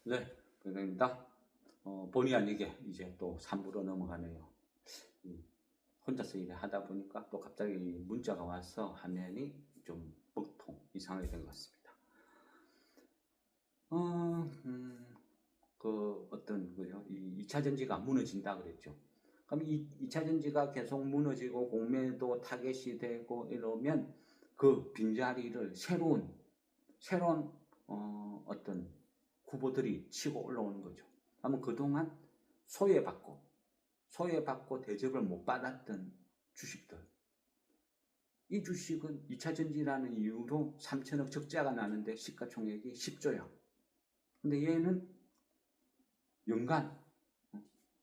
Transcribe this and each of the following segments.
네, 반갑습니다. 본의 아니게 이제 또 3부로 넘어가네요. 혼자서 일을 하다 보니까 또 갑자기 문자가 와서 화면이 좀 먹통 이상하게 된 것 같습니다. 그죠? 이 2차 전지가 무너진다 그랬죠. 그럼 이 2차 전지가 계속 무너지고 공매도 타겟이 되고 이러면 그 빈자리를 새로운 어떤 후보들이 치고 올라오는 거죠. 그러면 그동안 소외받고 대접을 못 받았던 주식들, 이 주식은 2차 전지라는 이유로 3천억 적자가 나는데 시가총액이 10조야. 근데 얘는 연간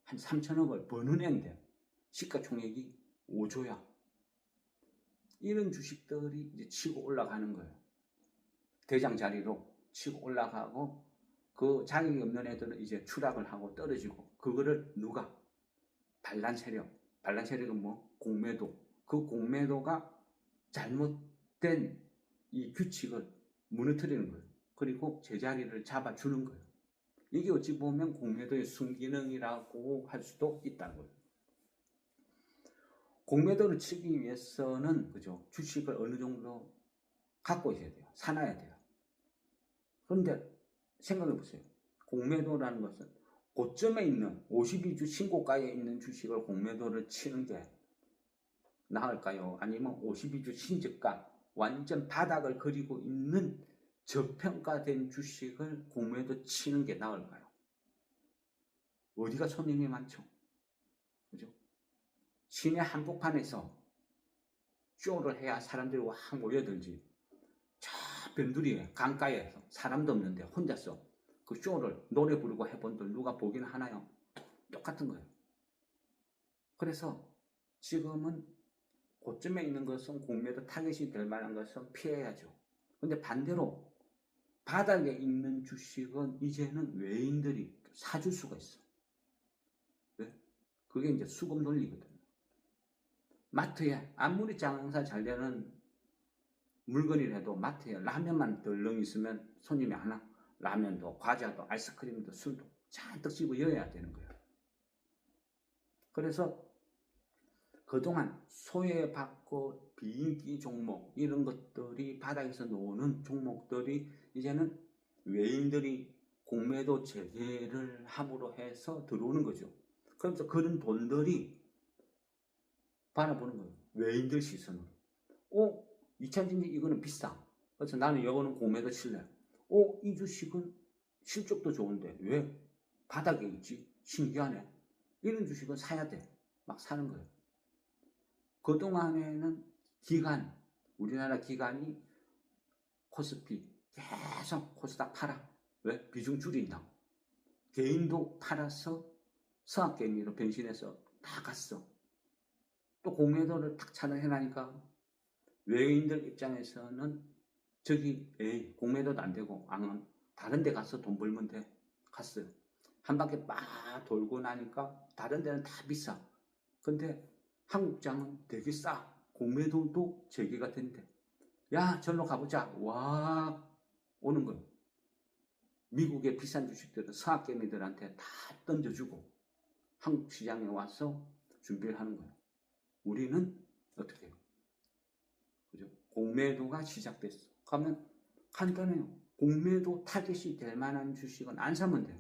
한 3천억을 버는 애인데 시가총액이 5조야. 이런 주식들이 이제 치고 올라가는 거예요. 대장 자리로 치고 올라가고 그 자격이 없는 애들은 이제 추락을 하고 떨어지고, 그거를 누가? 반란 세력은 뭐? 공매도. 그 공매도가 잘못된 이 규칙을 무너뜨리는 거예요. 그리고 제자리를 잡아주는 거예요. 이게 어찌 보면 공매도의 순기능이라고 할 수도 있다는 거예요. 공매도를 치기 위해서는, 그죠? 주식을 어느 정도 갖고 있어야 돼요. 사놔야 돼요. 그런데 생각해 보세요. 공매도라는 것은 고점에 있는 52주 신고가에 있는 주식을 공매도를 치는 게 나을까요? 아니면 52주 신저가 완전 바닥을 그리고 있는 저평가된 주식을 공매도 치는 게 나을까요? 어디가 손님이 많죠? 그죠? 시내 한복판에서 쇼를 해야 사람들이 확 모여들지, 저 변두리에 강가에서 사람도 없는데 혼자서 그 쇼를 노래 부르고 해본들 누가 보긴 하나요? 똑같은 거예요. 그래서 지금은 고점에 있는 것은 공매도 타겟이 될 만한 것은 피해야죠. 근데 반대로 바닥에 있는 주식은 이제는 외인들이 사줄 수가 있어. 왜? 그게 이제 수급 논리거든요. 마트에 아무리 장사 잘 되는 물건이라도 마트에 라면만 덜렁 있으면 손님이 안 와. 라면도 과자도 아이스크림도 술도 잔뜩 집어여야 되는 거예요. 그래서 그동안 소외받고 비인기 종목, 이런 것들이 바닥에서 노는 종목들이 이제는 외인들이 공매도 재개를 함으로 해서 들어오는 거죠. 그래서 그런 돈들이 바라보는 거예요. 외인들 시선으로. 2차 전지 이거는 비싸. 그래서 나는 이거는 공매도 칠래. 이 주식은 실적도 좋은데 왜 바닥에 있지? 신기하네. 이런 주식은 사야 돼. 막 사는 거예요. 그동안에는 우리나라 기관이 코스피 계속 코스닥 팔아. 왜? 비중 줄인다. 개인도 팔아서 서학개미로 변신해서 다 갔어. 또 공매도를 탁 차단해놔니까 외인들 입장에서는 공매도도 안 되고 다른 데 가서 돈 벌면 돼. 갔어요. 한 바퀴 막 돌고 나니까 다른 데는 다 비싸. 근데 한국장은 되게 싸. 공매도도 재개가 된대. 야, 절로 가보자. 와, 오는 거예요. 미국의 비싼 주식들은 서학개미들한테 다 던져주고 한국 시장에 와서 준비를 하는 거예요. 우리는 어떻게 해요? 그죠? 공매도가 시작됐어. 그러면 간단해요. 공매도 타겟이 될 만한 주식은 안 사면 돼요.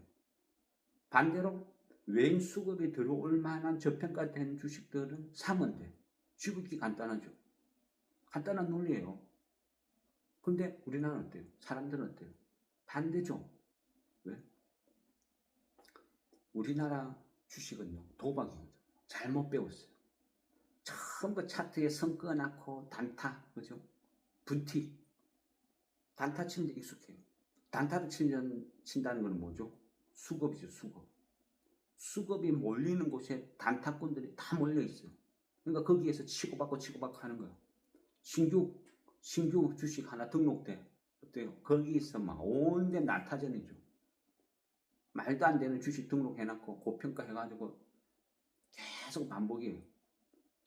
반대로 외인 수급이 들어올 만한 저평가된 주식들은 사면 돼. 지극히 간단하죠. 간단한 논리예요. 근데 우리나라는 어때요? 사람들은 어때요? 반대죠. 왜? 우리나라 주식은요, 도박이거든요. 잘못 배웠어요. 전부 차트에 선 꺼놓고 단타, 그죠? 분틱. 단타 치는데 익숙해요. 단타를 친다는 건 뭐죠? 수급이죠, 수급. 수급이 몰리는 곳에 단타꾼들이 다 몰려 있어요. 그러니까 거기에서 치고받고 하는 거예요. 신규 주식 하나 등록돼. 어때요? 거기서 막 온데 난타전이죠. 말도 안 되는 주식 등록해놓고 고평가해가지고 계속 반복이에요.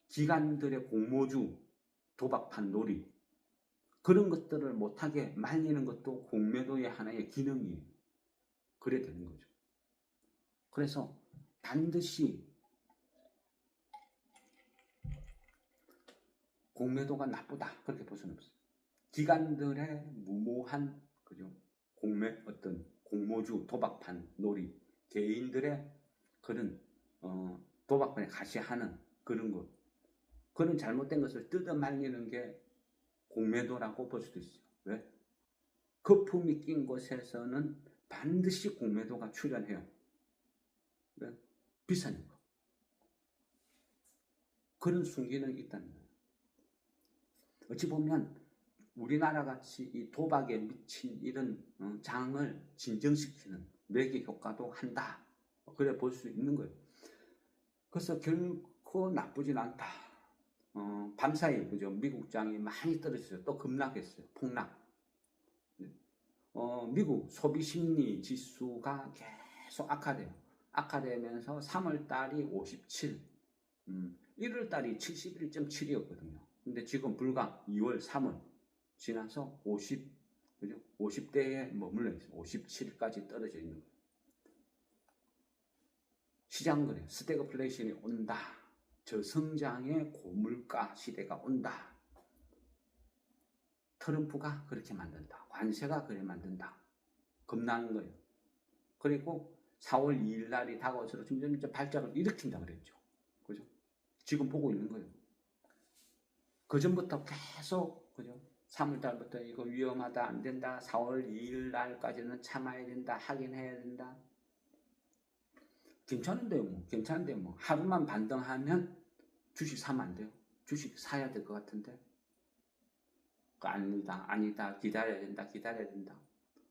기관들의 공모주, 도박판 놀이, 그런 것들을 못하게 말리는 것도 공매도의 하나의 기능이에요. 그래 되는 거죠. 그래서 반드시 공매도가 나쁘다 그렇게 볼 수는 없어요. 기관들의 무모한 그죠 어떤 공모주 도박판 놀이 개인들의 그런 도박판에 가시하는 그런 것 그런 잘못된 것을 뜯어 말리는 게 공매도라고 볼 수도 있어요. 왜? 거품이 낀 곳에서는 반드시 공매도가 출현해요. 왜? 비싸니까. 그런 순기능이 있다는 거예요. 어찌 보면 우리나라 같이 이 도박에 미친 이런 장을 진정시키는 매개 효과도 한다. 그래 볼 수 있는 거예요. 그래서 결코 나쁘진 않다. 밤사이 그죠 미국장이 많이 떨어졌어요. 또 급락했어요. 폭락. 미국 소비심리 지수가 계속 악화돼요. 악화되면서 3월 달이 57, 1월 달이 71.7이었거든요. 근데 지금 불과 2월, 3월 지나서 50, 그죠? 50대에 머물러 있어요. 57까지 떨어져 있는 거예요. 시장 그래요. 스태그플레이션이 온다. 저성장의 고물가 시대가 온다. 트럼프가 그렇게 만든다. 관세가 그래 만든다. 겁나는 거예요. 그리고 4월 2일 날이 다가올수록 점점 발작을 일으킨다 그랬죠. 그죠? 지금 보고 있는 거예요. 그 전부터 계속 그죠? 3월 달부터 이거 위험하다 안 된다. 4월 2일 날까지는 참아야 된다. 하긴 해야 된다. 괜찮은데요, 뭐. 괜찮은데 뭐. 하루만 반등하면 주식 사면 안 돼요. 주식 사야 될 것 같은데. 아니다. 기다려야 된다.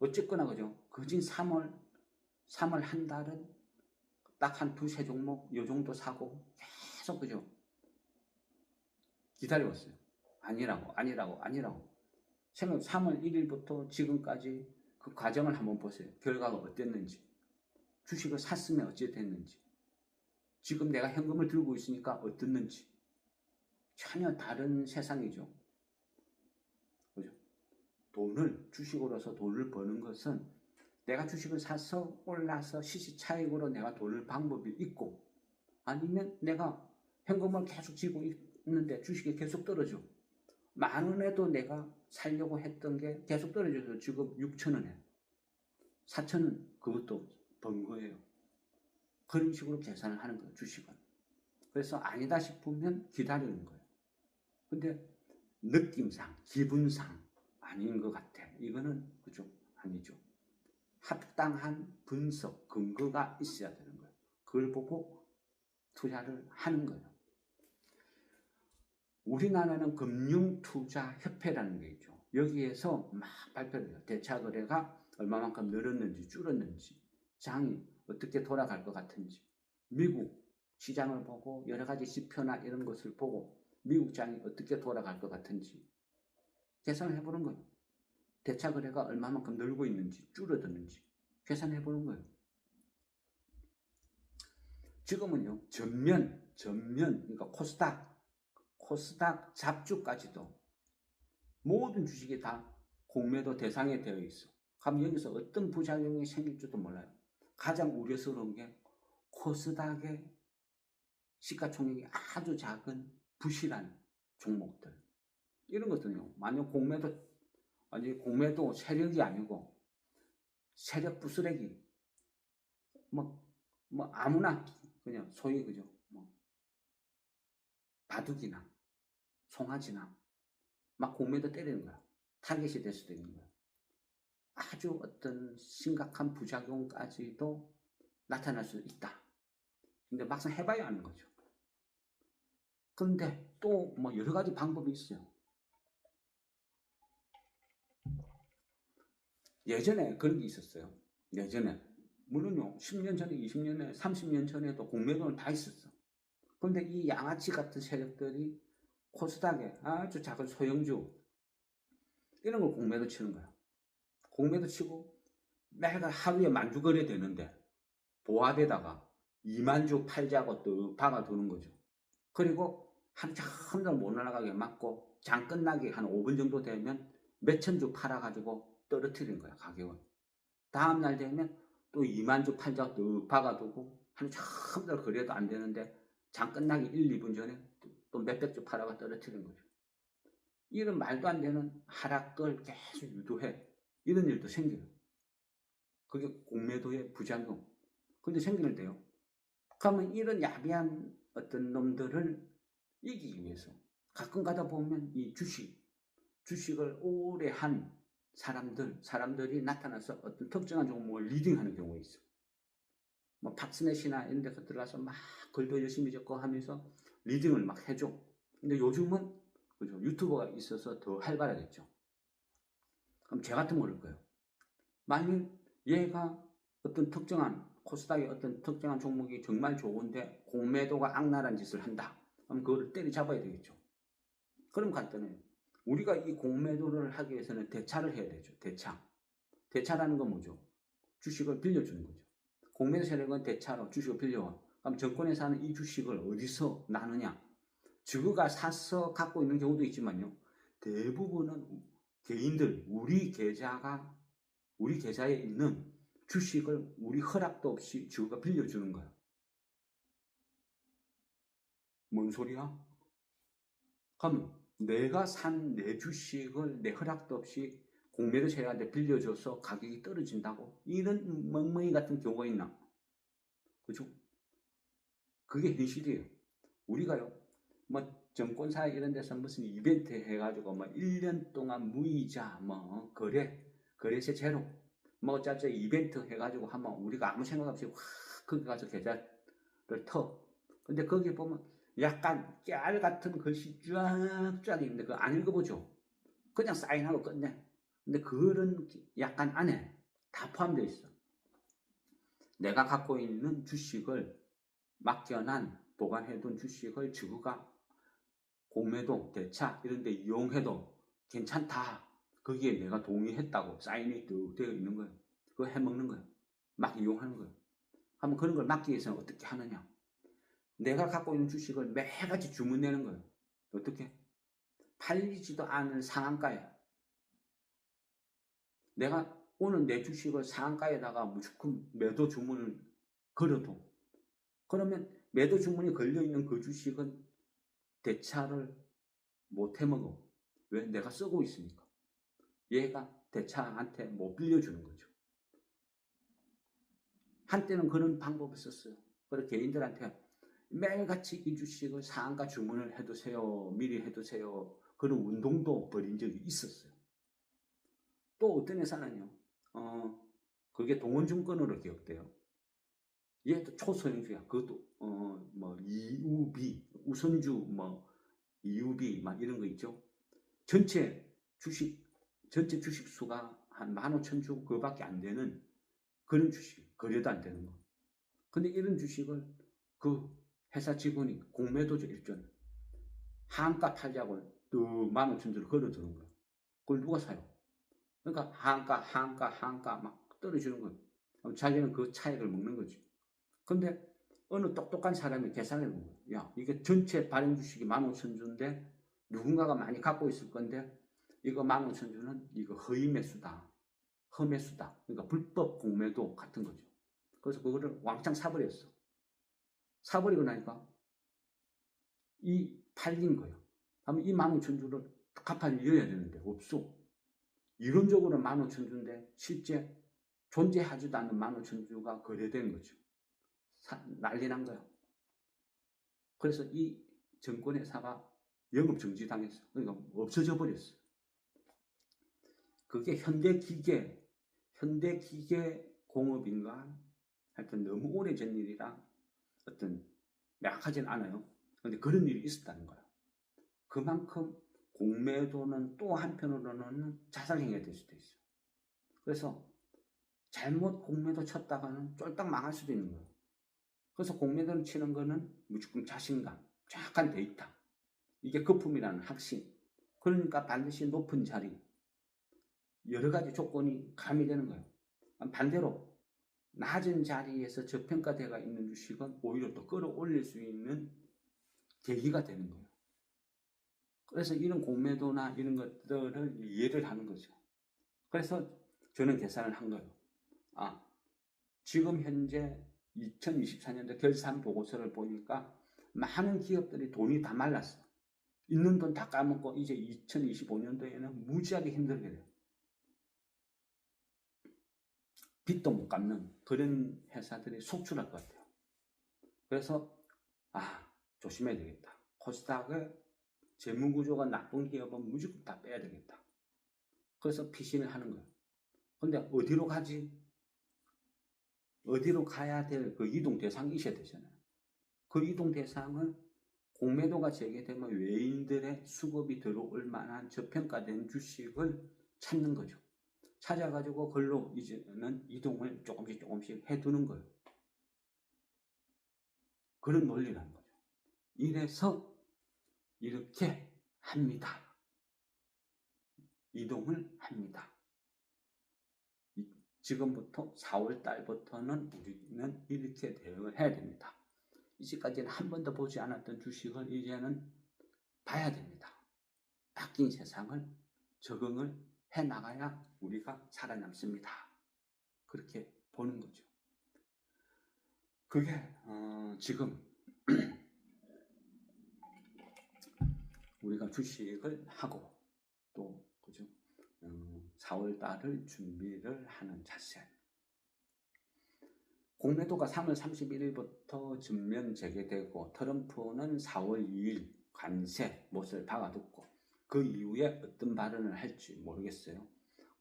어쨌거나 그죠? 거진 3월 한 달은 딱 한 두세 종목 요 정도 사고 계속 그죠? 기다려왔어요. 아니라고. 생각 3월 1일부터 지금까지 그 과정을 한번 보세요. 결과가 어땠는지. 주식을 샀으면 어찌 됐는지. 지금 내가 현금을 들고 있으니까 어떻는지. 전혀 다른 세상이죠. 그죠? 주식으로서 돈을 버는 것은 내가 주식을 사서 올라서 시시차익으로 내가 돈을 방법이 있고 아니면 내가 현금을 계속 쥐고 있는데 주식이 계속 떨어져. 10,000원에도 내가 살려고 했던 게 계속 떨어져서 지금 6,000원에 4,000원 그것도 번 거예요. 그런 식으로 계산을 하는 거예요. 주식은. 그래서 아니다 싶으면 기다리는 거예요. 근데 느낌상 기분상 아닌 것 같아. 이거는 그죠? 아니죠. 합당한 분석 근거가 있어야 되는 거예요. 그걸 보고 투자를 하는 거예요. 우리나라는 금융투자협회라는 게 있죠. 여기에서 막 발표를 해요. 대차거래가 얼마만큼 늘었는지 줄었는지 장이 어떻게 돌아갈 것 같은지 미국 시장을 보고 여러 가지 지표나 이런 것을 보고 미국 장이 어떻게 돌아갈 것 같은지 계산을 해보는 거예요. 대차거래가 얼마만큼 늘고 있는지 줄어드는지 계산해보는 거예요. 지금은요 전면 그러니까 코스닥 잡주까지도 모든 주식이 다 공매도 대상에 되어 있어. 그럼 여기서 어떤 부작용이 생길지도 몰라요. 가장 우려스러운 게 코스닥의 시가총액이 아주 작은 부실한 종목들. 이런 것들은요. 만약 공매도 세력이 아니고 세력 부스러기 뭐 아무나 그냥 소위 그죠. 바둑이나 송아지나 막 공매도 때리는 거야. 타겟이 될 수도 있는 거야. 아주 어떤 심각한 부작용까지도 나타날 수 있다. 근데 막상 해봐야 하는 거죠. 그런데 또 여러 가지 방법이 있어요. 예전에 그런 게 있었어요. 예전에 물론요 10년 전에 20년 전에 30년 전에도 공매도는 다 있었어. 그런데 이 양아치 같은 세력들이 코스닥에 아주 작은 소형주 이런 걸 공매도 치는 거야. 공매도 치고 매달 하루에 10,000주 거래 되는데 보아대다가 20,000주 팔자고 또 박아두는 거죠. 그리고 하루 종일 못 날아가게 막고 장 끝나기 한 5분 정도 되면 몇천 주 팔아가지고 떨어뜨리는 거야 가격을. 다음날 되면 또 2만 주 팔자고 또 박아두고 한 처음 달 거래도 안 되는데 장 끝나기 1, 2분 전에 또 몇백 주 팔아가 떨어뜨리는 거죠. 이런 말도 안 되는 하락을 계속 유도해. 이런 일도 생겨요. 그게 공매도의 부작용. 근데 생기는데요. 그러면 이런 야비한 어떤 놈들을 이기기 위해서 가끔 가다 보면 이 주식을 오래 한 사람들이 나타나서 어떤 특정한 종목을 리딩하는 경우가 있어. 뭐 박스넷이나 이런 데서 들어가서 막 글도 열심히 적고 하면서 리딩을 막 해줘. 근데 요즘은 그죠? 유튜버가 있어서 더 활발하겠죠. 그럼 제 같으면 그럴 거예요. 만일 얘가 어떤 특정한 코스닥의 어떤 특정한 종목이 정말 좋은데 공매도가 악랄한 짓을 한다. 그럼 그거를 때려잡아야 되겠죠. 그럼 간단해요. 우리가 이 공매도를 하기 위해서는 대차를 해야 되죠. 대차라는 건 뭐죠? 주식을 빌려주는 거죠. 공매도 세력은 대차로 주식을 빌려와. 그럼 정권에서 하는 이 주식을 어디서 나느냐? 저거가 사서 갖고 있는 경우도 있지만요. 대부분은 개인들, 우리 계좌에 있는 주식을 우리 허락도 없이 저거가 빌려주는 거야. 뭔 소리야? 그럼 내가 산 내 주식을 내 허락도 없이 공매도 세력한테 빌려줘서 가격이 떨어진다고? 이런 멍멍이 같은 경우가 있나? 그죠? 그게 현실이에요. 우리가요, 뭐 증권사 이런 데서 무슨 이벤트 해가지고 뭐 1년 동안 무이자 뭐 거래세 제로 뭐 어쩌죠 이벤트 해가지고 하면 우리가 아무 생각 없이 확 거기 가서 계좌를 터. 근데 거기 보면 약간 깨알 같은 글씨 쫙쫙 있는데 그거 안 읽어보죠. 그냥 사인하고 끝내. 근데 그런 약간 안에 다 포함되어 있어. 내가 갖고 있는 주식을 맡겨난 보관해둔 주식을 지구가 공매도, 대차 이런 데 이용해도 괜찮다. 거기에 내가 동의했다고 사인이 뚝 되어 있는 거예요. 그거 해먹는 거예요. 막 이용하는 거예요. 하면 그런 걸 막기 위해서는 어떻게 하느냐? 내가 갖고 있는 주식을 매일같이 주문내는 거예요. 어떻게? 팔리지도 않은 상한가에 내가 오늘 내 주식을 상한가에다가 무조건 매도 주문을 걸어도 그러면 매도 주문이 걸려있는 그 주식은 대차를 못 해먹어. 왜? 내가 쓰고 있으니까. 얘가 대차한테 못 빌려주는 거죠. 한때는 그런 방법을 썼어요. 그래서 개인들한테 매일같이 이 주식을 상한가 주문을 해두세요. 미리 해두세요. 그런 운동도 벌인 적이 있었어요. 또 어떤 회사는요. 그게 동원증권으로 기억돼요. 얘도 초소형주야. 그것도 뭐 EUB, 우선주 뭐 EUB 막 이런 거 있죠. 전체 주식 수가 한 15,000주 그거밖에 안 되는 그런 주식, 거래도 안 되는 거. 근데 이런 주식을 그 회사 직원이 공매도죠, 일전. 한가 팔자고 또 15,000주를 걸어두는 거예요. 그걸 누가 사요? 그러니까 한가 막 떨어지는 거예요. 자기는 그 차익을 먹는 거지. 근데 어느 똑똑한 사람이 계산을 해본 거예요. 야, 이게 전체 발행 주식이 15,000주인데 누군가가 많이 갖고 있을 건데 이거 15,000주는 이거 허위 매수다. 험매수다. 그러니까 불법 공매도 같은 거죠. 그래서 그거를 왕창 사버렸어. 사버리고 나니까 이 팔린 거예요. 그러면 이 15,000주를 갚아야 되는데 없어. 이론적으로 15,000주인데 실제 존재하지도 않는 15,000주가 거래된 거죠. 난리 난 거예요. 그래서 이 증권회사가 영업 정지당했어. 그러니까 없어져 버렸어. 그게 현대기계공업인가 하여튼 너무 오래전 일이라 어떤 명확하진 않아요. 그런데 그런 일이 있었다는 거야. 그만큼 공매도는 또 한편으로는 자살행위가 될 수도 있어요. 그래서 잘못 공매도 쳤다가는 쫄딱 망할 수도 있는 거예요. 그래서 공매도를 치는 거는 무조건 자신감, 정확한 데이터, 이게 거품이라는 확신. 그러니까 반드시 높은 자리, 여러 가지 조건이 가미되는 거예요. 반대로 낮은 자리에서 저평가되어 있는 주식은 오히려 또 끌어올릴 수 있는 계기가 되는 거예요. 그래서 이런 공매도나 이런 것들을 이해를 하는 거죠. 그래서 저는 계산을 한 거예요. 지금 현재 2024년도 결산 보고서를 보니까 많은 기업들이 돈이 다 말랐어. 있는 돈 다 까먹고 이제 2025년도에는 무지하게 힘들게 돼요. 빚도 못 갚는 그런 회사들이 속출할 것 같아요. 그래서 조심해야 되겠다. 코스닥의 재무구조가 나쁜 기업은 무조건 다 빼야 되겠다. 그래서 피신을 하는 거예요. 근데 어디로 가지? 어디로 가야 될 그 이동 대상이 있어야 되잖아요. 그 이동 대상은 공매도가 재개되면 외인들의 수급이 들어올 만한 저평가된 주식을 찾는 거죠. 찾아가지고 그걸로 이제는 이동을 조금씩 해두는 거예요. 그런 논리라는 거죠. 이래서 이렇게 합니다. 이동을 합니다. 지금부터 4월 달부터는 우리는 이렇게 대응을 해야 됩니다. 이제까지는 한 번도 보지 않았던 주식을 이제는 봐야 됩니다. 바뀐 세상을 적응을 해 나가야 우리가 살아남습니다. 그렇게 보는 거죠. 그게 지금 우리가 주식을 하고 또 그죠? 4월 달을 준비를 하는 자세. 공매도가 3월 31일부터 전면 재개되고 트럼프는 4월 2일 관세 못을 박아뒀고 그 이후에 어떤 발언을 할지 모르겠어요.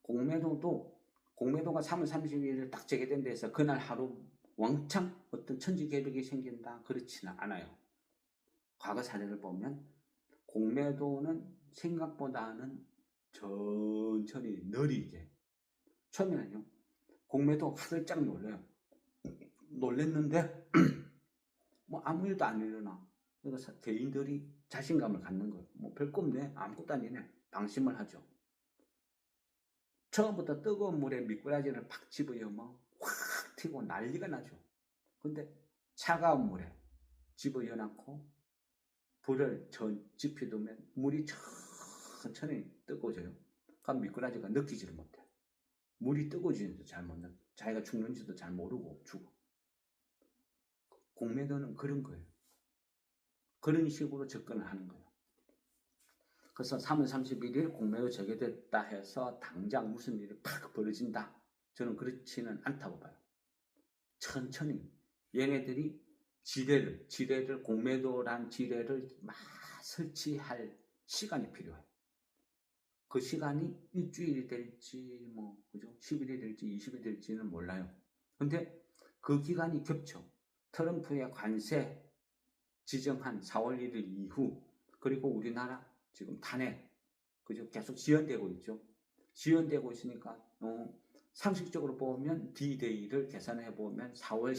공매도가 3월 31일 딱 재개된 데서 그날 하루 왕창 어떤 천지개벽이 생긴다 그렇지는 않아요. 과거 사례를 보면 공매도는 생각보다는 천천히 느리게 처음에는요 공매도 화들짝 놀랬는데 뭐 아무 일도 안 일어나. 그래서 개인들이 자신감을 갖는 거예요. 뭐 별거 없네, 아무것도 아니네, 방심을 하죠. 처음부터 뜨거운 물에 미꾸라지를 팍 집어여면 확 튀고 난리가 나죠. 근데 차가운 물에 집어여놓고 불을 지펴두면 물이 천천히 뜨거워져요. 그럼 미꾸라지가 느끼지를 못해. 물이 뜨거워지는지도 잘 못 느껴. 자기가 죽는지도 잘 모르고 죽어. 공매도는 그런 거예요. 그런 식으로 접근을 하는 거예요. 그래서 3월 31일 공매도 재개됐다 해서 당장 무슨 일이 팍 벌어진다. 저는 그렇지는 않다고 봐요. 천천히 얘네들이 지뢰를 공매도란 지뢰를 막 설치할 시간이 필요해요. 그 시간이 일주일이 될지 뭐 그죠? 10일이 될지 20일이 될지는 몰라요. 근데 그 기간이 겹쳐. 트럼프의 관세 지정한 4월 1일 이후 그리고 우리나라 지금 탄핵 그죠? 계속 지연되고 있죠. 지연되고 있으니까 상식적으로 보면 D-Day를 계산해 보면 4월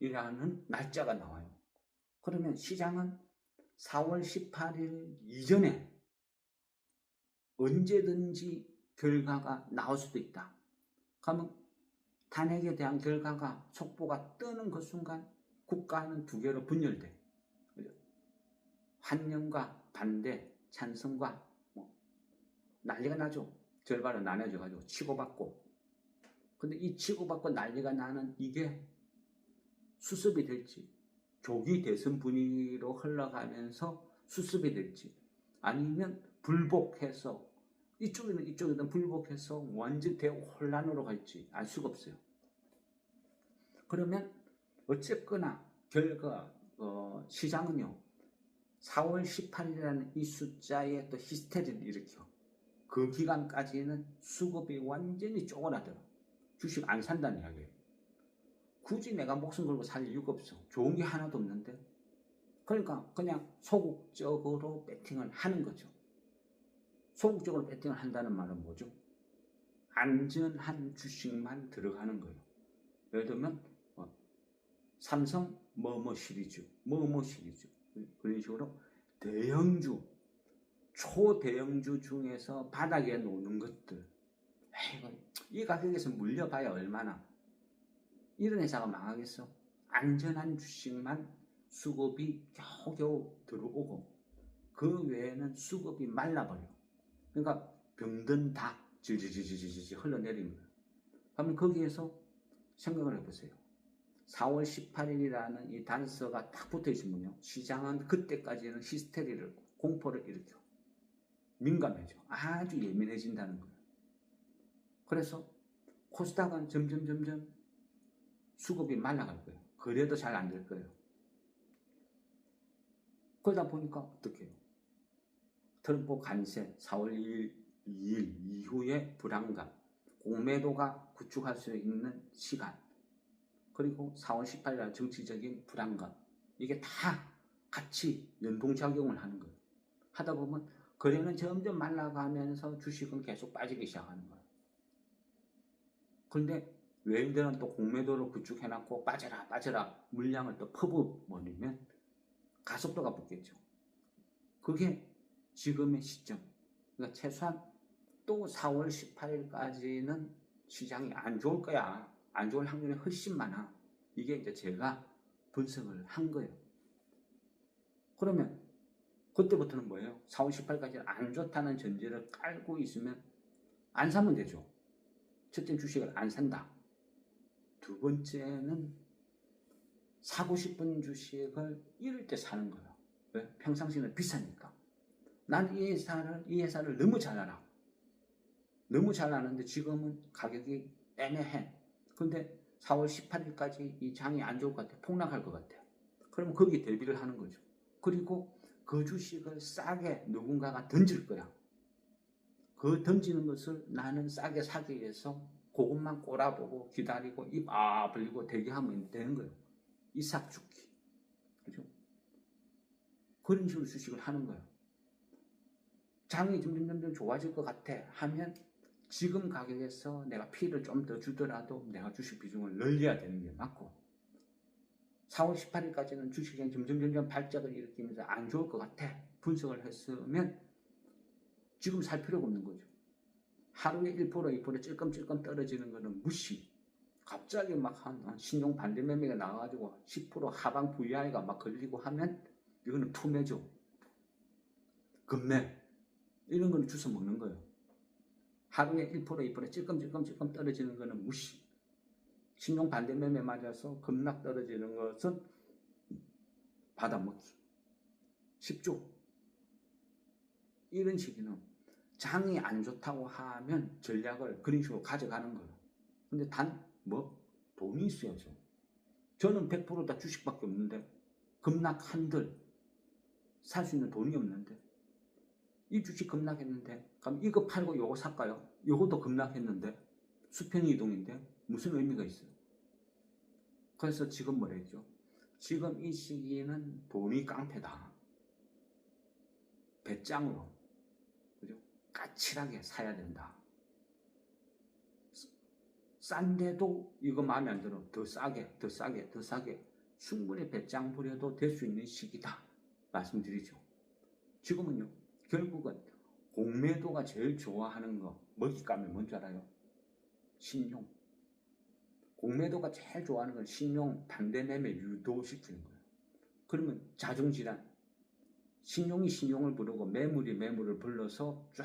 18일이라는 날짜가 나와요. 그러면 시장은 4월 18일 이전에 언제든지 결과가 나올 수도 있다. 그러면 탄핵에 대한 결과가 속보가 뜨는 그 순간 국가는 두 개로 분열돼. 환영과 반대, 찬성과 난리가 나죠. 절반은 나눠져가지고 치고받고. 근데 이 치고받고 난리가 나는 이게 수습이 될지, 조기 대선 분위기로 흘러가면서 수습이 될지, 아니면 불복해서 이쪽이든 불복해서 완전 대혼란으로 갈지 알 수가 없어요. 그러면 어쨌거나 시장은요 4월 18일이라는 이 숫자에 또 히스테리를 일으켜. 그 기간까지는 수급이 완전히 쪼그라들어. 주식 안 산다는 이야기예요. 굳이 내가 목숨 걸고 살 이유가 없어. 좋은 게 하나도 없는데. 그러니까 그냥 소극적으로 배팅을 하는 거죠. 소극적으로 배팅을 한다는 말은 뭐죠? 안전한 주식만 들어가는 거예요. 예를 들면 삼성 시리즈 그런 식으로 대형주 초대형주 중에서 바닥에 놓는 것들 이 가격에서 물려봐야 얼마나 이런 회사가 망하겠어. 안전한 주식만 수급이 겨우겨우 들어오고 그 외에는 수급이 말라버려. 그러니까 병든 다 질질질질질 흘러내립니다. 그러면 거기에서 생각을 해보세요. 4월 18일이라는 이 단서가 딱 붙어 있으면요, 시장은 그때까지는 히스테리를, 공포를 일으켜 민감해져. 아주 예민해진다는 거예요. 그래서 코스닥은 점점 수급이 말라갈 거예요. 거래도 잘 안 될 거예요. 그러다 보니까 어떻게 해요? 트럼프 관세 4월 2일 이후에 불안감, 공매도가 구축할 수 있는 시간, 그리고 4월 18일 정치적인 불안감, 이게 다 같이 연동작용을 하는 거예요. 하다 보면 거래는 점점 말라가면서 주식은 계속 빠지기 시작하는 거예요. 그런데 외인들은 또 공매도를 구축해놨고 빠져라 물량을 또 퍼부어버리면 가속도가 붙겠죠. 그게 지금의 시점. 그러니까 최소한 또 4월 18일까지는 시장이 안 좋을 거야. 안 좋을 확률이 훨씬 많아. 이게 이제 제가 분석을 한 거예요. 그러면 그때부터는 뭐예요? 4월 18일까지는 안 좋다는 전제를 깔고 있으면 안 사면 되죠. 첫째, 주식을 안 산다. 두 번째는 사고 싶은 주식을 이럴 때 사는 거예요. 왜? 평상시는 비싸니까. 난 이 회사를 너무 잘 알아. 너무 잘 아는데 지금은 가격이 애매해. 근데 4월 18일까지 이 장이 안 좋을 것 같아. 폭락할 것 같아. 그러면 거기에 대비를 하는 거죠. 그리고 그 주식을 싸게 누군가가 던질 거야. 그 던지는 것을 나는 싸게 사기 위해서 그것만 꼬라보고 기다리고 입 벌리고 대기하면 되는 거예요. 이삭죽기. 그죠? 그런 식으로 주식을 하는 거예요. 장이 점점 좋아질 것 같아 하면 지금 가격에서 내가 피를 좀 더 주더라도 내가 주식 비중을 늘려야 되는 게 맞고, 4월 18일까지는 주식시장이 점점 발작을 일으키면서 안 좋을 것 같아 분석을 했으면 지금 살 필요가 없는 거죠. 하루에 1%, 2% 찔끔찔끔 떨어지는 거는 무시. 갑자기 막 한 신용 반대 매매가 나와가지고 10% 하방 VI가 막 걸리고 하면 이거는 투매죠. 급매. 이런 거는 주워 먹는 거예요. 하루에 1%, 2% 찔끔찔끔 떨어지는 거는 무시. 신용 반대 매매 맞아서 급락 떨어지는 것은 받아먹기. 쉽죠? 이런 식이는 장이 안 좋다고 하면 전략을 그런 식으로 가져가는 거예요. 근데 돈이 있어야죠. 저는 100% 다 주식밖에 없는데 급락 한들 살 수 있는 돈이 없는데, 이 주식 급락했는데 그럼 이거 팔고 요거 살까요? 요것도 급락했는데 수평 이동인데 무슨 의미가 있어요? 그래서 지금 뭐라 했죠? 지금 이 시기는 돈이 깡패다. 배짱으로, 그죠? 까칠하게 사야 된다. 싼데도 이거 마음에 안 들어. 더 싸게 충분히 배짱 부려도 될 수 있는 시기다 말씀드리죠. 지금은요, 결국은 공매도가 제일 좋아하는 거, 먹잇감이 뭔지 알아요? 신용. 공매도가 제일 좋아하는 건 신용 반대 매매 유도시키는 거예요. 그러면 자중질환, 신용이 신용을 부르고 매물이 매물을 불러서 쫙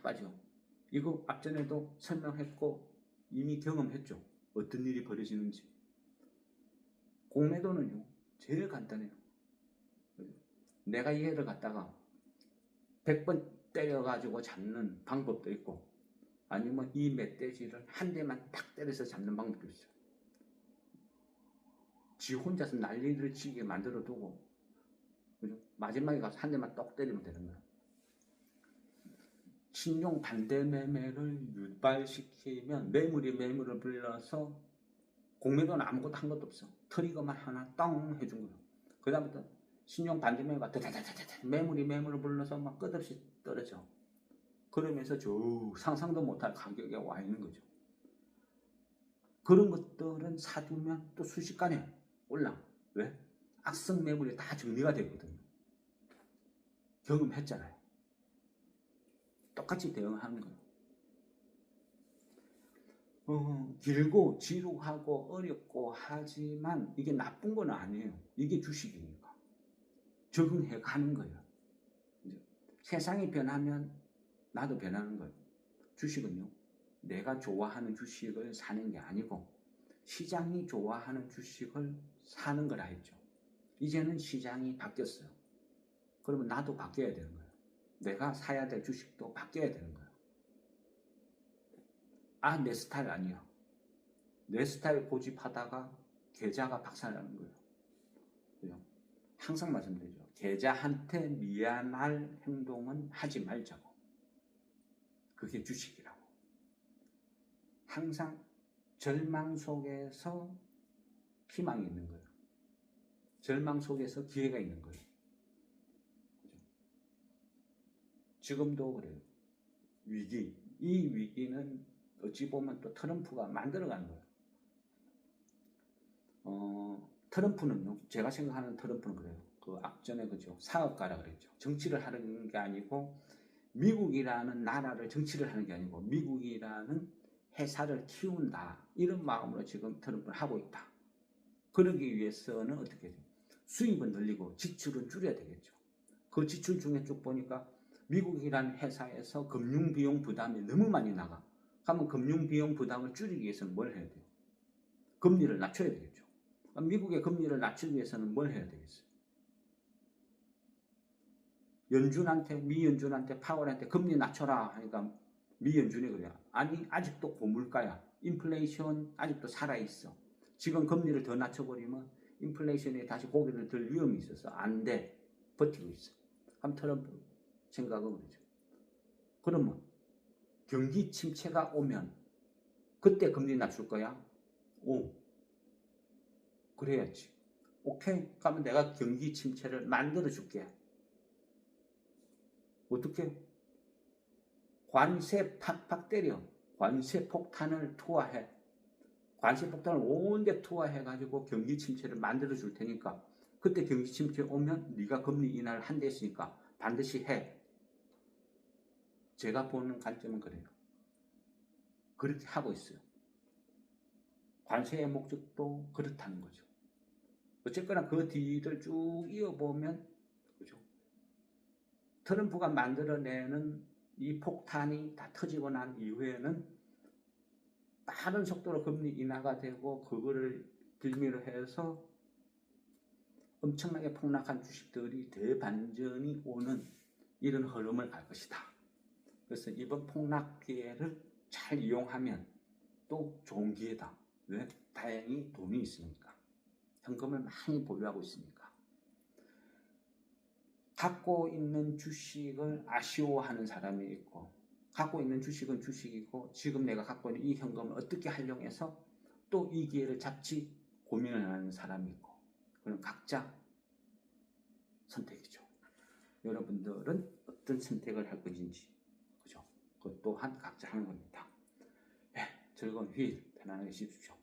빠져. 이거 앞전에도 설명했고 이미 경험했죠. 어떤 일이 벌어지는지. 공매도는요, 제일 간단해요. 내가 얘를 갖다가 100번 때려가지고 잡는 방법도 있고, 아니면 이 멧돼지를 한 대만 탁 때려서 잡는 방법도 있어요. 지 혼자서 난리를 치게 만들어 두고, 그죠? 마지막에 가서 한 대만 떡 때리면 되는 거예요. 신용 반대 매매를 유발시키면 매물이 매물을 불러서, 공매도는 아무것도 한 것도 없어. 트리거만 하나 똥 해준 거예요. 그 다음부터 신용 반대 매매가 다다다다다 매물이 매물을 불러서 막 끝없이 떨어져. 그러면서 저 상상도 못할 가격에 와 있는 거죠. 그런 것들은 사두면 또 순식간에 올라. 왜? 악성 매물이 다 정리가 되거든요. 경험했잖아요. 똑같이 대응하는 거예요. 길고 지루하고 어렵고 하지만 이게 나쁜 건 아니에요. 이게 주식이니까. 적응해 가는 거예요. 세상이 변하면 나도 변하는 거예요. 주식은요, 내가 좋아하는 주식을 사는 게 아니고 시장이 좋아하는 주식을 사는 거라 했죠. 이제는 시장이 바뀌었어요. 그러면 나도 바뀌어야 되는 거예요. 내가 사야 될 주식도 바뀌어야 되는 거예요. 아, 내 스타일 아니야. 내 스타일 고집하다가 계좌가 박살나는 거예요. 그죠? 항상 말씀드리죠. 계좌한테 미안할 행동은 하지 말자고. 그게 주식이라고. 항상 절망 속에서 희망이 있는 거예요. 절망 속에서 기회가 있는 거예요. 그죠? 지금도 그래요. 위기. 이 위기는 어찌 보면 또 트럼프가 만들어가는 거예요. 트럼프는요, 제가 생각하는 트럼프는 그래요. 그 앞전에 그죠. 사업가라 그랬죠. 정치를 하는 게 아니고, 미국이라는 나라를 정치를 하는 게 아니고, 미국이라는 회사를 키운다. 이런 마음으로 지금 트럼프를 하고 있다. 그러기 위해서는 어떻게 돼요? 수입은 늘리고 지출은 줄여야 되겠죠. 그 지출 중에 쭉 보니까 미국이라는 회사에서 금융비용 부담이 너무 많이 나가. 그러면 금융비용 부담을 줄이기 위해서는 뭘 해야 돼요? 금리를 낮춰야 되겠죠. 미국의 금리를 낮추기 위해서는 뭘 해야 되겠어요? 미 연준한테 파월한테 금리 낮춰라 하니까 미 연준이 그래요. 아니, 아직도 고물가야. 인플레이션 아직도 살아있어. 지금 금리를 더 낮춰버리면 인플레이션이 다시 고개를 들 위험이 있어서 안 돼. 버티고 있어. 그럼 트럼프 생각은 그러죠. 그러면 경기 침체가 오면 그때 금리 낮출 거야? 오, 그래야지. 오케이. 그러면 내가 경기 침체를 만들어 줄게. 어떻게? 관세 팍팍 때려. 관세 폭탄을 투하해. 관세 폭탄을 온데 투하해가지고 경기 침체를 만들어 줄 테니까 그때 경기 침체 오면 네가 금리 인하를 한다 했으니까 반드시 해. 제가 보는 관점은 그래요. 그렇게 하고 있어요. 관세의 목적도 그렇다는 거죠. 어쨌거나 그 뒤를 쭉 이어보면 그죠? 트럼프가 만들어내는 이 폭탄이 다 터지고 난 이후에는 빠른 속도로 금리 인하가 되고 그거를 빌미로 해서 엄청나게 폭락한 주식들이 대반전이 오는 이런 흐름을 갈 것이다. 그래서 이번 폭락 기회를 잘 이용하면 또 좋은 기회다. 왜? 다행히 돈이 있으니까. 현금을 많이 보유하고 있으니까. 갖고 있는 주식을 아쉬워하는 사람이 있고, 갖고 있는 주식은 주식이고, 지금 내가 갖고 있는 이 현금을 어떻게 활용해서 또 이 기회를 잡지 고민을 하는 사람이 있고, 그건 각자 선택이죠. 여러분들은 어떤 선택을 할 것인지, 그죠? 그것 또한 각자 하는 겁니다. 즐거운 휴일 편안하게 쉬십시오.